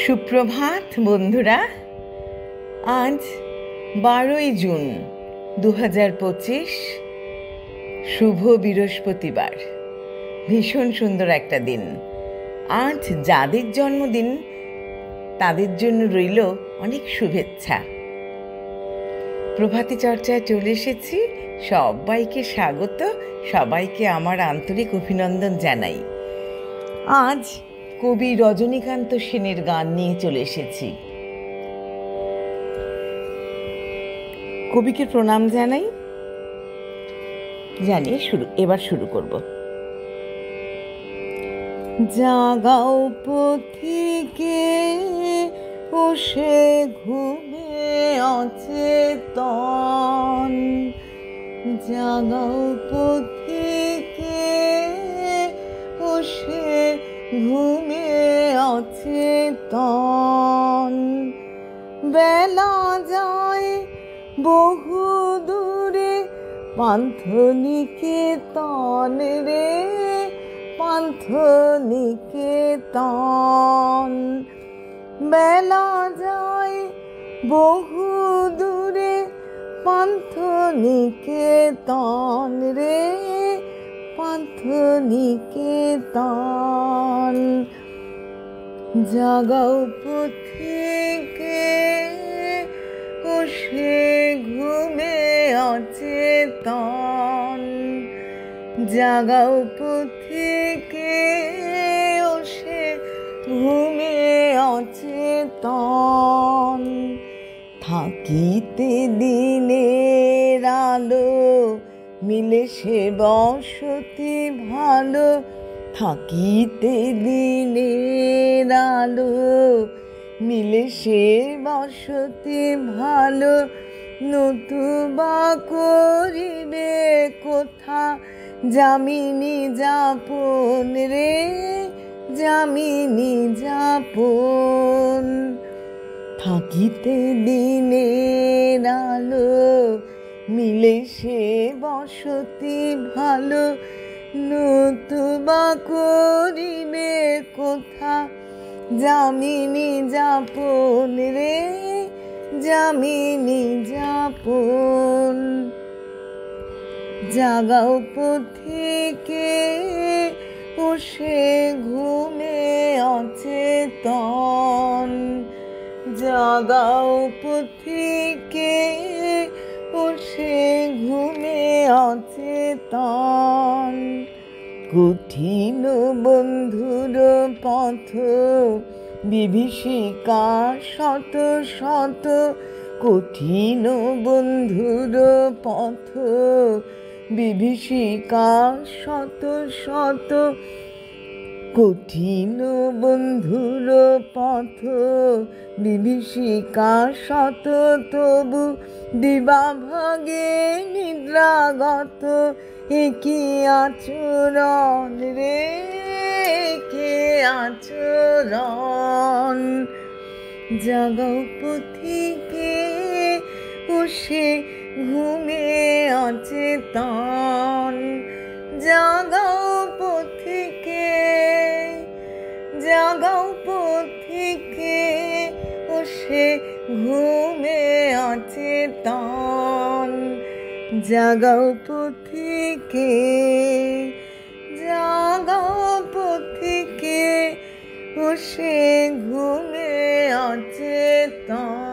সুপ্রভাত বন্ধুরা। আজ 12ই জুন 2025, শুভ বৃহস্পতিবার। ভীষণ সুন্দর একটা দিন। আজ যাদের জন্মদিন তাদের জন্য রইল অনেক শুভেচ্ছা। প্রভাতী চর্চায় চলে এসেছি। সবাইকে স্বাগত, সবাইকে আমার আন্তরিক অভিনন্দন জানাই। আজ কবি রজনীকান্ত সেনের গান নিয়ে চলে এসেছি। কবিকে প্রণাম জানাই, জানিয়ে এবার শুরু করব। জাগাও পথিকে, ও সে ঘুমে অচেতন। জাগাও পথিকে, ও সে ঘুমে অচেতন। বেলা যায় বহু দূরে, পান্থ নিকেতন রে, পান্থ নিকেতন। বেলা যায় বহু দূরে, পান্থ নিকেতন রে, পান্থ নিকেতন। জাগাও পথিকে, ও সে ঘুমে অচেতন। জাগাও পথিকে, ও সে ঘুমে অচেতন। থাকিতে দিনের আলো, মিলে সে বসতি ভালো। থাকিতে দিনের আলো, মিলে সে বসতি ভালো। নতুবা করিবে কোথা, যামিনী যাপন রে, যামিনী যাপন। থাকিতে দিনের আলো, মিলে সে বসতি ভালো। নতুবা করিবে কোথা, যামিনী যাপন রে, যামিনী যাপন। জাগাও পথিকে, ও সে ঘুমে অচেতন। জাগাও পথিকে, ও সে ঘুমে অচেতন। কঠিন বন্ধুর পথ, বিভীষিকা শত শত। কঠিন বন্ধুর পথ, বিভীষিকা শত শত। কঠিন বন্ধুর পথ, বিভীষিকা শত। তবু দিবাভাগে নিদ্রাগত, একি আচরণ রে, একি আচরণ। জাগাও পথিকে, ও সে ঘুমে অচেতন। জাগাও পথিকে, জাগাও পথিকে, ও সে ঘুমে অচেতন। জাগাও পথিকে, জাগাও পথিকে, ও সে ঘুমে অচেতন।